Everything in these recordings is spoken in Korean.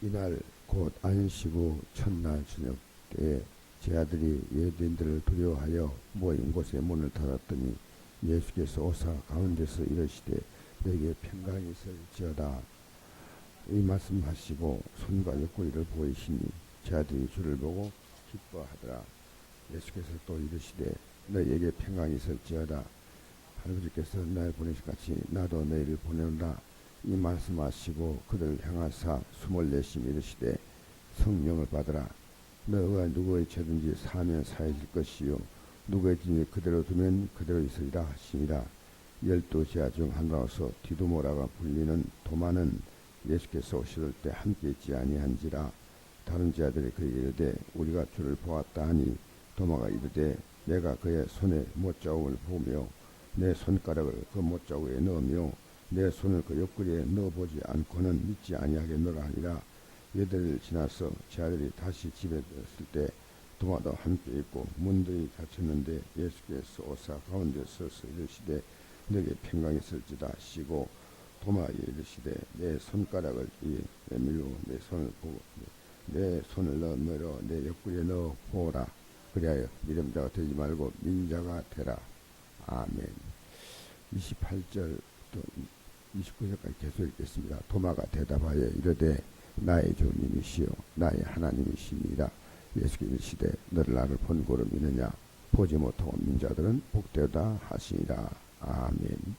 이날 곧 안식후 첫날 저녁 때에 제 아들이 유대인들을 두려워하여 모인 곳에 문을 닫았더니 예수께서 오사 가운데서 이르시되 내게 평강이 있을지어다. 이 말씀하시고 손과 옆구리를 보이시니 제 아들이 주를 보고 기뻐하더라. 예수께서 또 이르시되 너희에게 평강이 있을지어다. 할아버지께서 날 보내신 같이 나도 너희를 보내노라. 이 말씀하시고 그들을 향하사 숨을 내쉬며 이르시되 성령을 받으라. 너가 누구의 죄든지 사하면 사해질 것이요 누구의 죄든지 그대로 두면 그대로 있으리라 하시니라. 12제자 중 하나로서 디두모라가 불리는 도마는 예수께서 오실 때 함께 있지 아니한지라. 다른 제자들이 그에게 이르되 우리가 주를 보았다 하니 도마가 이르되 내가 그의 손에 못자국을 보며 내 손가락을 그 못자국에 넣으며 내 손을 그 옆구리에 넣어보지 않고는 믿지 아니하겠노라 하니라. 여덟일 지나서 제자들이 다시 집에 들었을 때 도마도 함께 있고 문들이 닫혔는데 예수께서 오사 가운데 서서 이르시되 너에게 평강이 있을지다 하시고 도마에게 이르시되 내 손가락을 내밀고 내 손을 보고 내 손을 넣어 내 옆구리에 넣어 보라. 그리하여 믿음자가 되지 말고 민자가 되라. 아멘. 28절 또 29절까지 계속 읽겠습니다. 도마가 대답하여 이르되 나의 주님이시요 나의 하나님이시니라. 예수께서 이르시되 너를 나를 본 고로 믿느냐. 보지 못하고 민자들은 복되다 하시니라. 아멘.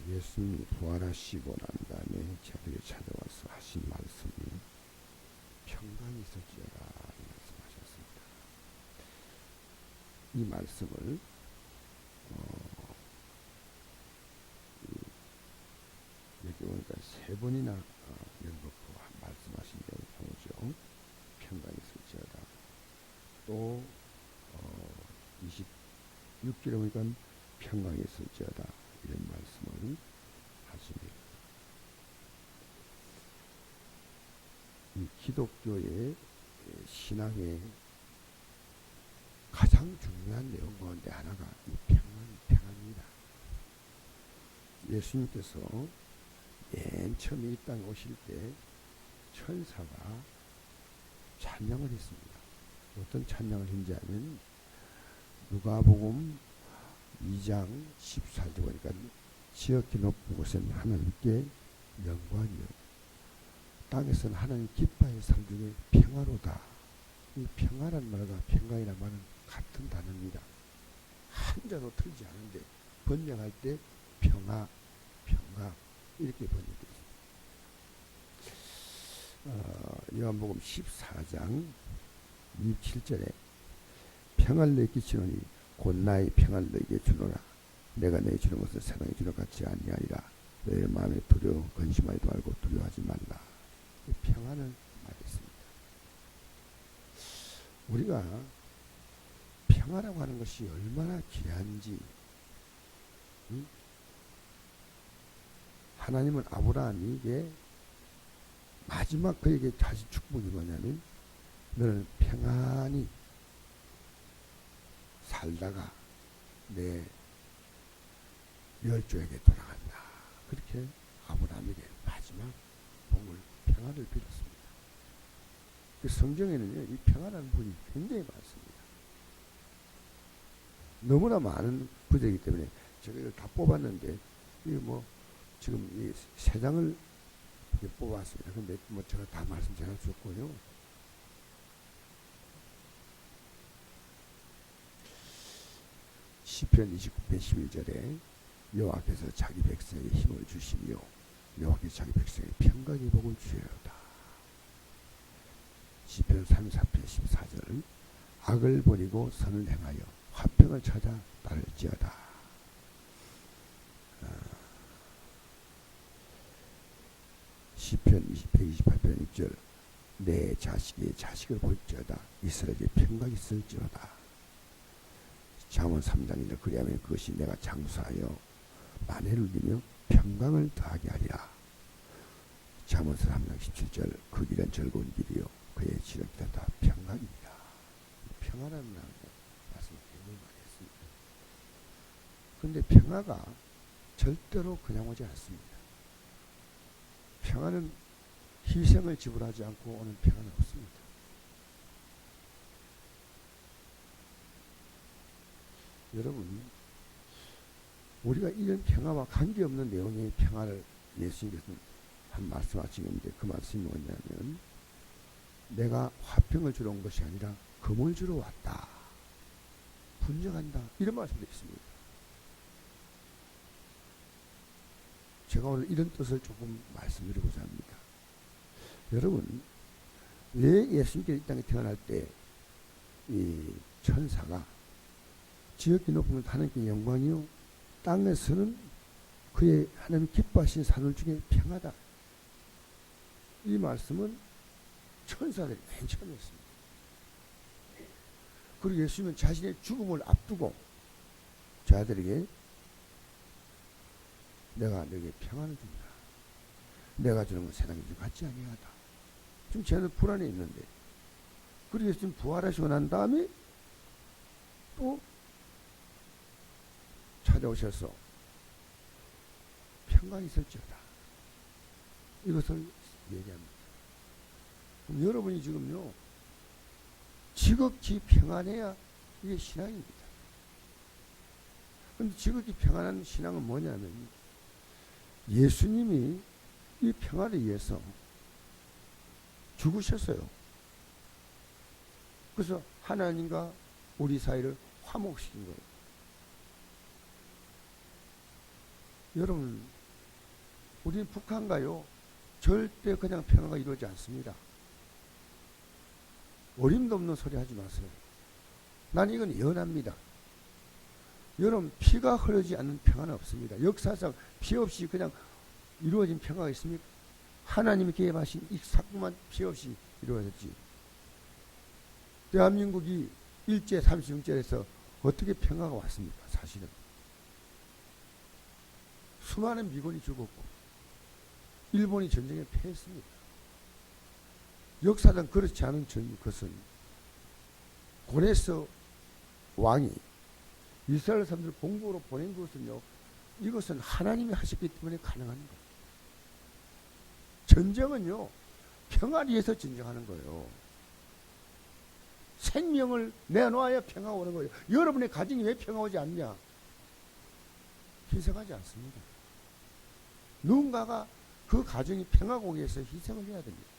예수님이 부활하시고 난 다음에 제들이 찾아와서 하신 말씀이 평강이 있을지어다 말씀하셨습니다. 이 말씀을 여기 보니까 세 번이나 연거푸 말씀하신 적이 나오죠. 평강이 있을지어다. 또 26절에 보니까 평강이 있을지어다 이런 말씀을 하십니다. 이 기독교의 신앙의 가장 중요한 내용 가운데 하나가 이 평안입니다. 예수님께서 맨 처음에 이 땅에 오실 때 천사가 찬양을 했습니다. 어떤 찬양을 했는지 하면 누가복음 2장 14절 보니까 지극히 높은 곳에는 하나님께 영광이요 땅에서는 하나님 기뻐하는 삶 중에 평화로다. 이 평화란 말과 평강이란 말은 같은 단어입니다. 한자도 틀리지 않은데 번역할 때 평화, 평강 이렇게 번역되어 있습니다. 요한복음 14장 27절에 평안을 너희에게 주노니 곧 나의 평안을 너희에게 주노라. 내가 너희 주는 것은 세상에 주는 것 같지 아니하리라. 너희 마음에 두려워 근심하지도 말고 두려워하지 말라. 이 평안을 말했습니다. 우리가 평화라고 하는 것이 얼마나 귀한지, 하나님은 아브라함에게 마지막 그에게 하신 축복이 뭐냐면 너는 평안히 살다가 내 열조에게 돌아간다. 그렇게 아브라함에게 마지막 복을 평안을 빌었습니다. 그 성경에는요, 이 평안이라는 부분이 굉장히 많습니다. 너무나 많은 부제이기 때문에 제가 이걸 다 뽑았는데 이게 뭐 지금 이 세 장을 뽑았습니다. 근데 뭐 제가 다 말씀 전할 수 없고요. 시편 29편 11절에 여호와께서 자기 백성에게 힘을 주시며 여호와께서 자기 백성에게 평강의 복을 주시리로다. 시편 34편 14절 악을 버리고 선을 행하여 화평을 찾아 따를지어다. 시편 128편 6절 내 자식이 자식을 볼지어다. 이스라엘에 평강이 있을지어다. 잠언 3장인데 그리하면 그것이 내가 장수하여 만회를 누리며 평강을 더하게 하리라. 잠언 3장 17절 그 길은 즐거운 길이요 그의 지름길은 다 평강입니다. 평화라는 말씀을 굉장히 많이 했습니다. 그런데 평화가 절대로 그냥 오지 않습니다. 평화는 희생을 지불하지 않고 오는 평안은 없습니다. 여러분, 우리가 이런 평화와 관계없는 내용의 평화를 예수님께서는 한 말씀하시는데, 그 말씀이 뭐냐면, 내가 화평을 주러 온 것이 아니라 금을 주러 왔다, 분정한다, 이런 말씀도 있습니다. 제가 오늘 이런 뜻을 조금 말씀드리고자 합니다. 여러분, 왜 예수님께서 이 땅에 태어날 때 이 천사가 지극히 높은 하나님께 영광이요, 땅에서는 그의 하나님 기뻐하신 산울 중에 평하다, 이 말씀은 천사들이 맨 처음에 했습니다. 그리고 예수님은 자신의 죽음을 앞두고 자들에게 내가 너에게 평안을 준다, 내가 주는 건 세상에 같지 아니하다. 지금 쟤는 불안해 있는데, 그리고 예수님 부활하시고 난 다음에 또 찾아오셔서 평강이 있을지어다, 이것을 얘기합니다. 그럼 여러분이 지금요, 지극히 평안해야 이게 신앙입니다. 그런데 지극히 평안한 신앙은 뭐냐면, 예수님이 이 평화를 위해서 죽으셨어요. 그래서 하나님과 우리 사이를 화목시킨 거예요. 여러분, 우리는 북한가요? 절대 그냥 평화가 이루어지지 않습니다. 어림도 없는 소리 하지 마세요. 난 이건 예언합니다. 여러분, 피가 흐르지 않는 평화는 없습니다. 역사상 피 없이 그냥 이루어진 평화가 있습니까? 하나님이 계획하신 이 사건만 피 없이 이루어졌지. 대한민국이 일제 36절에서 어떻게 평화가 왔습니까? 사실은 수많은 미군이 죽었고 일본이 전쟁에 패했습니다. 역사상 그렇지 않은 것은 고레스 왕이 이스라엘 사람들을 본국으로 보낸 것은요, 이것은 하나님이 하셨기 때문에 가능한 거예요. 전쟁은요, 평화를 위해서 전쟁하는 거예요. 생명을 내놓아야 평화가 오는 거예요. 여러분의 가정이 왜 평화 오지 않냐? 희생하지 않습니다. 누군가가 그 가정이 평화가 오기 위해서 희생을 해야 됩니다.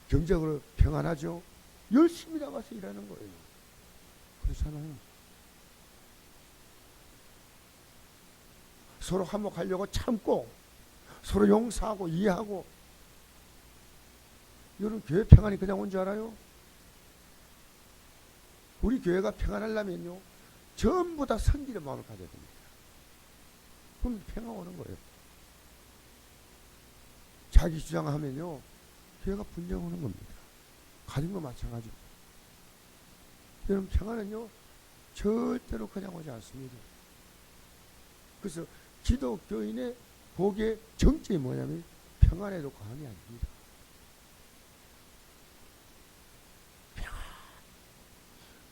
경제적으로 평안하죠? 열심히 나가서 일하는 거예요. 그렇잖아요. 서로 화목하려고 참고, 서로 용서하고 이해하고. 여러분, 교회 평안이 그냥 온 줄 알아요? 우리 교회가 평안하려면요, 전부 다 선지의 마음을 가져야 됩니다. 그럼 평화 오는 거예요. 자기 주장하면요, 교회가 분쟁 오는 겁니다. 가정도 마찬가지고. 여러분, 평화는요, 절대로 그냥 오지 않습니다. 그래서 기독교인의 복의 정점이 뭐냐면 평안에도 과언이 아닙니다. 평안.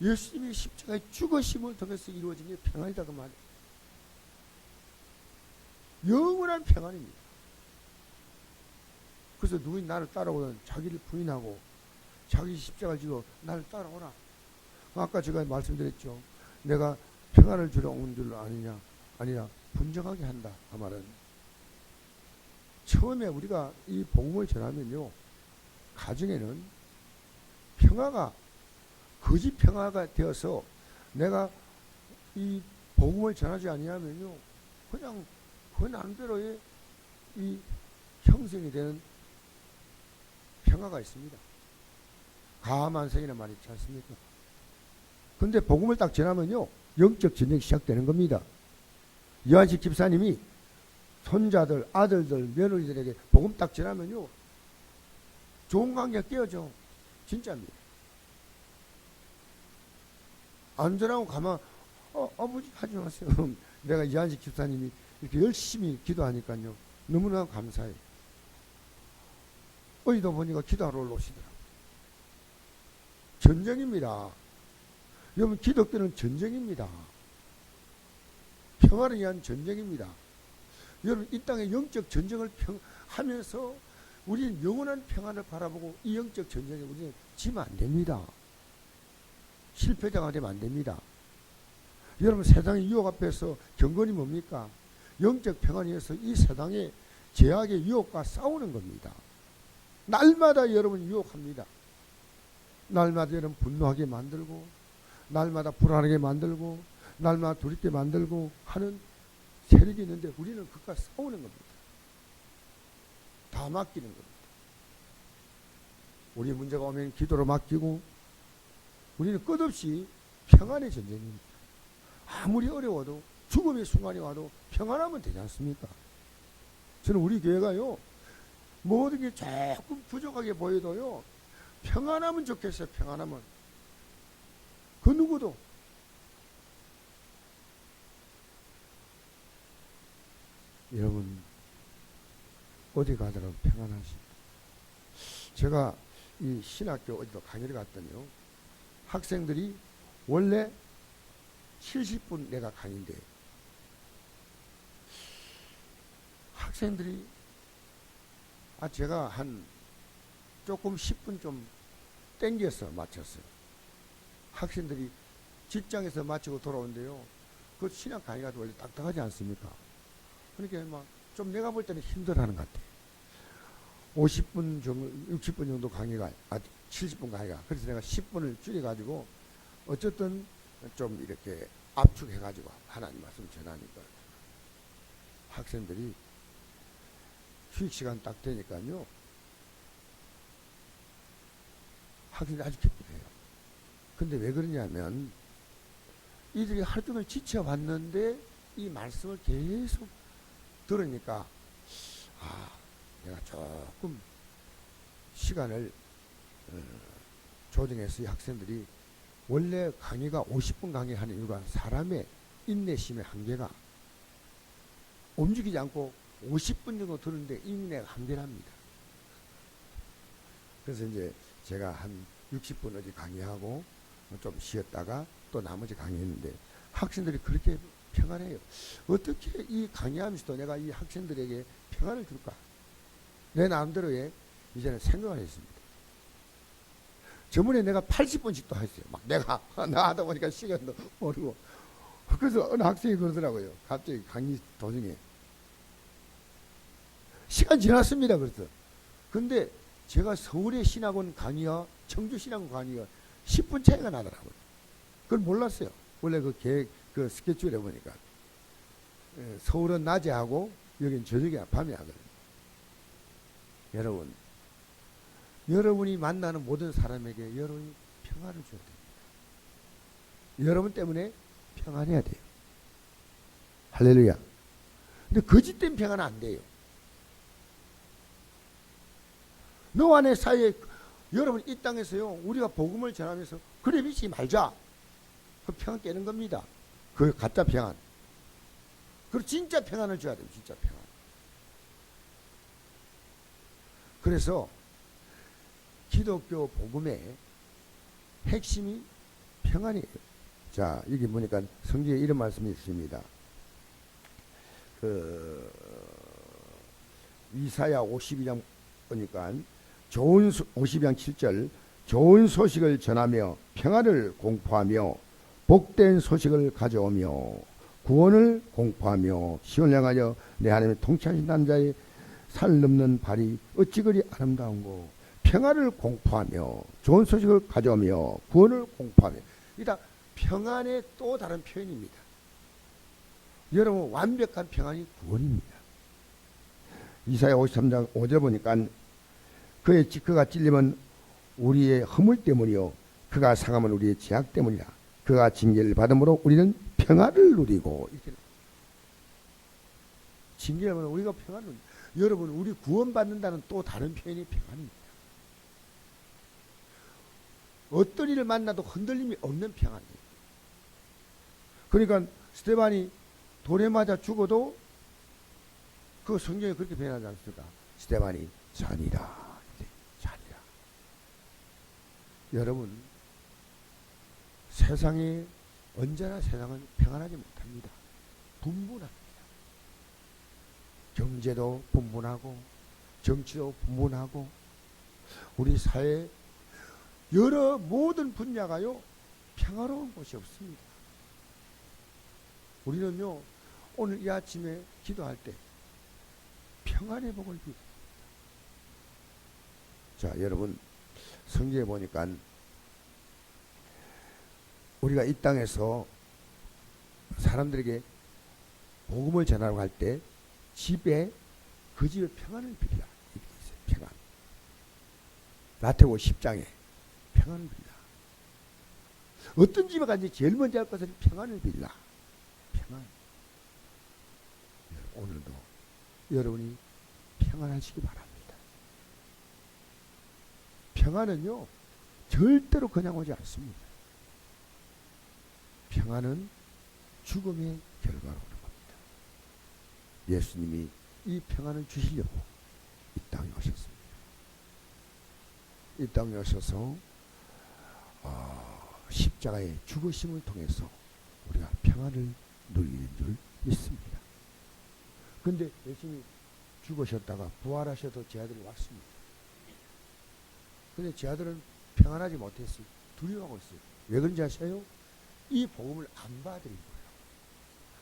예수님이 십자가의 죽으심을 통해서 이루어진 게 평안이다, 그 말이에요. 영원한 평안입니다. 그래서 누구니 나를 따라오든 자기를 부인하고 자기 십자가를 지고 나를 따라오라. 아까 제가 말씀드렸죠. 내가 평안을 주러 온 줄 아니라 분정하게 한다. 그 말은 처음에 우리가 이 복음을 전하면요, 가정에는 평화가 거짓 평화가 되어서 내가 이 복음을 전하지 아니하면요, 그냥 그 나름대로의 이 형성이 되는 평화가 있습니다. 가만성이라는 말이 있지 않습니까? 근데 복음을 딱 전하면요, 영적 전쟁이 시작되는 겁니다. 요한식 집사님이 손자들, 아들들, 며느리들에게 복음 딱 전하면요, 좋은 관계가 깨어져. 진짜입니다. 안 전하고 가만, 아버지 하지 마세요. 내가 이한식 집사님이 이렇게 열심히 기도하니까요, 너무나 감사해요. 어디도 보니까 기도하러 올라오시더라고요. 전쟁입니다. 여러분, 기독교는 전쟁입니다. 평화를 위한 전쟁입니다. 여러분 이 땅에 영적 전쟁을 하면서 우리는 영원한 평안을 바라보고 이 영적 전쟁에 우리는 지면 안 됩니다. 실패자가 되면 안 됩니다. 여러분 세상의 유혹 앞에서 경건이 뭡니까? 영적 평안을 위해서 이 세상의 죄악의 유혹과 싸우는 겁니다. 날마다 여러분 유혹합니다. 날마다 여러분 분노하게 만들고 날마다 불안하게 만들고 날마다 두렵게 만들고 하는 세력이 있는데 우리는 그것과 싸우는 겁니다. 다 맡기는 겁니다. 우리 문제가 오면 기도로 맡기고 우리는 끝없이 평안의 전쟁입니다. 아무리 어려워도 죽음의 순간이 와도 평안하면 되지 않습니까? 저는 우리 교회가요 모든 게 조금 부족하게 보여도요 평안하면 좋겠어요. 평안하면 그 누구도 여러분 어디 가더라도 평안하십니다. 제가 이 신학교 어디로 강의를 갔더니요 학생들이 원래 70분 내가 강의인데 학생들이 제가 한 조금 10분 좀 땡겨서 마쳤어요. 학생들이 직장에서 마치고 돌아오는데요 그 신학 강의가 원래 딱딱하지 않습니까? 그러니까 막 좀 내가 볼 때는 힘들어하는 것 같아요. 50분 정도, 60분 정도 강의가, 70분 강의가. 그래서 내가 10분을 줄여가지고 어쨌든 좀 이렇게 압축해가지고 하나님 말씀 전하니까 학생들이 휴식 시간 딱 되니까요 학생들이 아주 기쁘대요. 근데 왜 그러냐면 이들이 하루 종일 지쳐왔는데 이 말씀을 계속 들으니까 내가 조금 시간을 조정해서 이 학생들이 원래 강의가 50분 강의하는 이유가 사람의 인내심의 한계가 움직이지 않고 50분 정도 들었는데 인내가 한계랍니다. 그래서 이제 제가 한 60분 어디 강의하고 좀 쉬었다가 또 나머지 강의했는데 학생들이 그렇게 평안해요. 어떻게 이 강의하면서도 내가 이 학생들에게 평안을 줄까? 내 나름대로의 이제는 생각을 했습니다. 저번에 내가 80분씩도 했어요. 막 내가 하다 보니까 시간도 모르고. 그래서 어느 학생이 그러더라고요. 갑자기 강의 도중에. 시간 지났습니다. 그래서. 근데 제가 서울의 신학원 강의와 청주 신학원 강의가 10분 차이가 나더라고요. 그걸 몰랐어요. 원래 그 계획, 그 스케줄에 보니까. 서울은 낮에 하고 여긴 저녁에 밤에 하거든요. 여러분, 여러분이 만나는 모든 사람에게 여러분이 평안을 줘야 됩니다. 여러분 때문에 평안해야 돼요. 할렐루야. 근데 거짓 때문에 평안 안 돼요. 너와 내 사이에 여러분 이 땅에서요 우리가 복음을 전하면서 그래 믿지 말자. 그 평안 깨는 겁니다. 그 가짜 평안. 그리고 진짜 평안을 줘야 돼요. 진짜 평안. 그래서 기독교 복음의 핵심이 평안이에요. 자, 여기 보니까 성경에 이런 말씀이 있습니다. 이사야 52장 보니까 52장 7절 좋은 소식을 전하며 평안을 공포하며 복된 소식을 가져오며 구원을 공포하며 시온을 향하여 내 하나님의 통치하신다는 자의 살 넘는 발이 어찌 그리 아름다운고 평안을 공포하며 좋은 소식을 가져오며 구원을 공포하며 이다 평안의 또 다른 표현입니다. 여러분 완벽한 평안이 구원입니다. 이사야 53장 5절 보니까 그가 찔림은 우리의 허물 때문이요 그가 상함은 우리의 죄악 때문이라 그가 징계를 받음으로 우리는 평안을 누리고 이렇게 징계를 받으면 우리가 평안을 누리고 여러분 우리 구원받는다는 또 다른 표현이 평안입니다. 어떤 일을 만나도 흔들림이 없는 평안이에요. 그러니까 스데반이 돌에 맞아 죽어도 그 성경에 그렇게 표현하지 않습니까? 스데반이 잔이라. 잔이라. 여러분 세상에 언제나 세상은 평안하지 못합니다. 분분합니다. 경제도 분분하고 정치도 분분하고 우리 사회 여러 모든 분야가요 평화로운 곳이 없습니다. 우리는요 오늘 이 아침에 기도할 때 평안의 복을 빌. 자, 여러분 성경에 보니까 우리가 이 땅에서 사람들에게 복음을 전하러 갈 때 집에 그 집에 평안을 빌라 이렇게 있어요. 평안. 마태복음 10장에 평안을 빌라. 어떤 집에 간지 제일 먼저 할 것은 평안을 빌라. 평안. 오늘도 여러분이 평안하시기 바랍니다. 평안은요 절대로 그냥 오지 않습니다. 평안은 죽음의 결과로 오는 겁니다. 예수님이 이 평안을 주시려고 이 땅에 오셨습니다. 이 땅에 오셔서 십자가의 죽으심을 통해서 우리가 평안을 누리는 줄 믿습니다. 근데 예수님이 죽으셨다가 부활하셔도 제 아들이 왔습니다. 근데 제 아들은 평안하지 못했어요. 두려워하고 있어요. 왜 그런지 아세요? 이 복음을 안 봐드린 거예요.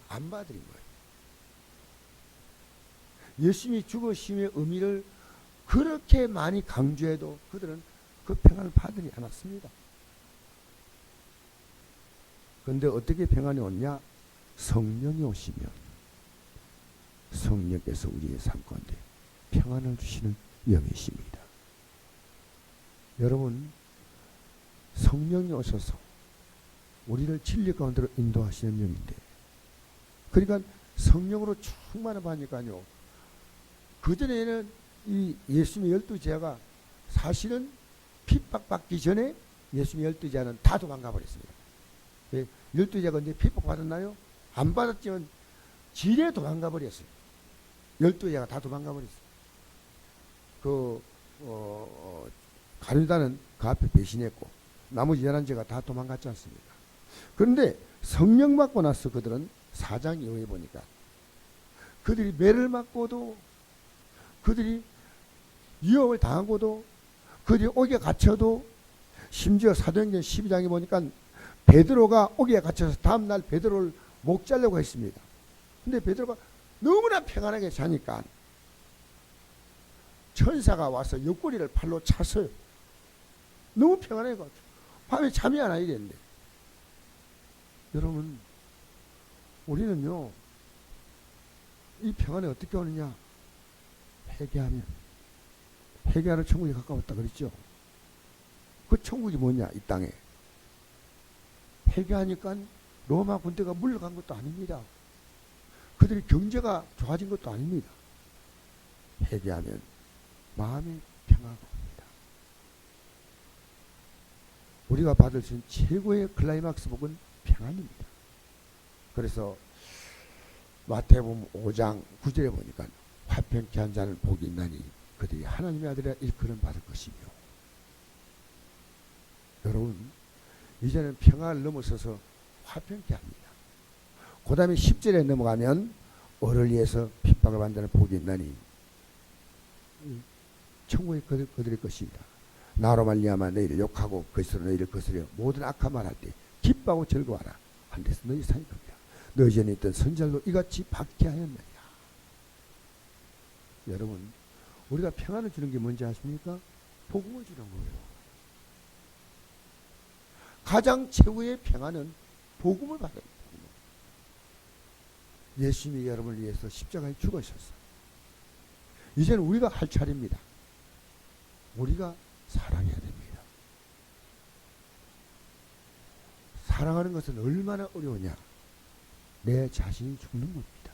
안 봐드린 거예요. 예수님이 죽으심의 의미를 그렇게 많이 강조해도 그들은 그 평안을 받지 않았습니다. 그런데 어떻게 평안이 오냐? 성령이 오시면 성령께서 우리의 삶 가운데 평안을 주시는 영이십니다. 여러분 성령이 오셔서 우리를 진리 가운데로 인도하시는 영인데 그러니까 성령으로 충만을 받으니까요. 그전에는 이 예수님의 12제자가 사실은 핍박받기 전에 예수님의 12제자는 다 도망가 버렸습니다. 12제자가 이제 핍박받았나요? 안 받았지만 지레 도망가 버렸어요. 12제자가 다 도망가 버렸어요. 가룟유다는 그 앞에 배신했고 나머지 11제가 다 도망갔지 않습니까? 그런데 성령 받고 나서 그들은 4장 이후에 보니까 그들이 매를 맞고도 그들이 위협을 당하고도 그들이 옥에 갇혀도 심지어 사도행전 12장에 보니까 베드로가 옥에 갇혀서 다음날 베드로를 목 자르려고 했습니다. 근데 베드로가 너무나 평안하게 자니까 천사가 와서 옆구리를 팔로 찼어요. 너무 평안해가지고 밤에 잠이 안 와야 되는데 여러분 우리는요 이 평안이 어떻게 오느냐? 회개하는 천국이 가까웠다 그랬죠. 그 천국이 뭐냐? 이 땅에 회개하니까 로마 군대가 물러간 것도 아닙니다. 그들이 경제가 좋아진 것도 아닙니다. 회개하면 마음의 평화가 옵니다. 우리가 받을 수 있는 최고의 클라이막스 복은 평안입니다. 그래서 마태복음 5장 9절에 보니까 화평케 한 자는 복이 있나니 그들이 하나님의 아들이라 일컬음 받을 것이며. 여러분 이제는 평안을 넘어서서 화평케 합니다. 그 다음에 10절에 넘어가면 어를 위해서 핍박을 받는 자는 복이 있나니 천국이 그들의 것입니다. 나로 말미암아 너희를 욕하고 거스려 너희를 거스려 모든 악한 말 할 때 기뻐하고 즐거워하라 한 데서 너희 상이 겁니다. 너희 전에 있던 선지자도 이같이 받게 하였느냐. 여러분 우리가 평안을 주는 게 뭔지 아십니까? 복음을 주는 거예요. 가장 최고의 평안은 복음을 받아야 돼요. 예수님이 여러분을 위해서 십자가에 죽으셨어요. 이제는 우리가 할 차례입니다. 우리가 사랑해야 됩니다. 사랑하는 것은 얼마나 어려우냐? 내 자신이 죽는 겁니다.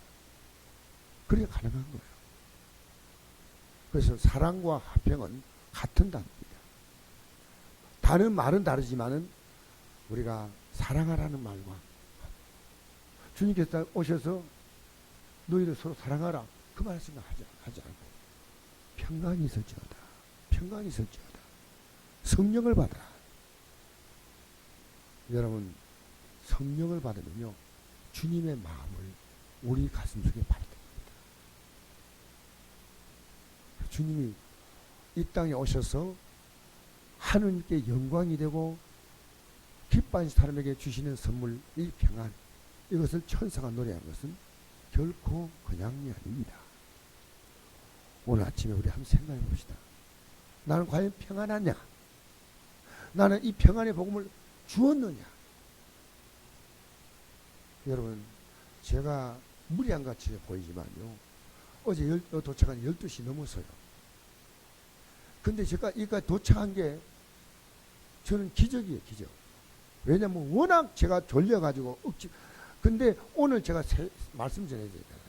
그게 가능한 거예요. 그래서 사랑과 화평은 같은 단어입니다. 다른 말은 다르지만은 우리가 사랑하라는 말과 주님께서 오셔서 너희를 서로 사랑하라 그 말씀을 하지 않고 평강이 있을지어다. 평강이 있을지어다. 성령을 받아라. 여러분 성령을 받으면요 주님의 마음을 우리 가슴 속에 받게 됩니다. 주님이 이 땅에 오셔서 하느님께 영광이 되고 기뻐하는 사람에게 주시는 선물, 이 평안, 이것을 천사가 노래한 것은 결코 그냥이 아닙니다. 오늘 아침에 우리 한번 생각해 봅시다. 나는 과연 평안하냐? 나는 이 평안의 복음을 주었느냐? 여러분, 제가 무리한 같이 보이지만요, 어제 도착한 12시 넘어서요. 근데 제가 여기까지 도착한 게 저는 기적이에요, 기적. 왜냐면 워낙 제가 졸려가지고 근데 오늘 제가 말씀 전해야 되잖아요.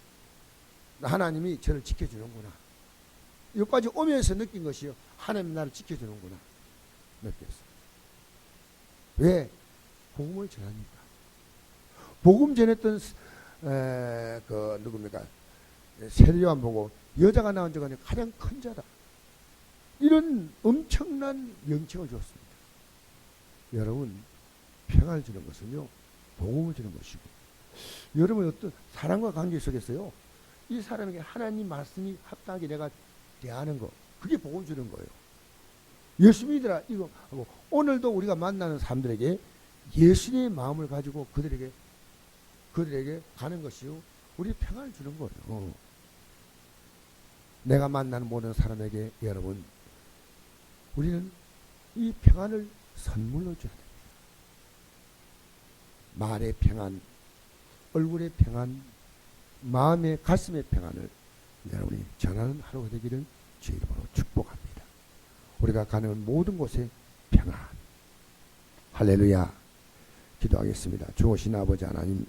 하나님이 저를 지켜주는구나. 여기까지 오면서 느낀 것이요, 하나님 나를 지켜주는구나 느꼈어요. 왜? 복음을 전하니까. 복음 전했던 누굽니까? 세례요한 보고 여자가 나온 적 아니라 가장 큰 자다, 이런 엄청난 명칭을 주었습니다. 여러분, 평안을 주는 것은요, 복음을 주는 것이고, 여러분 어떤 사람과 관계 속에서요, 이 사람에게 하나님 말씀이 합당하게 내가 대하는 거, 그게 복음 주는 거예요. 예수 믿으라 이거 하고, 오늘도 우리가 만나는 사람들에게 예수님의 마음을 가지고 그들에게 가는 것이요, 우리 평안을 주는 거예요. 내가 만나는 모든 사람에게 여러분, 우리는 이 평안을 선물로 줘야 됩니다. 말의 평안, 얼굴의 평안, 마음의 가슴의 평안을 여러분이 전하는 하루가 되기를 주의 이름으로 축복합니다. 우리가 가는 모든 곳에 평안. 할렐루야. 기도하겠습니다. 좋으신 아버지 하나님,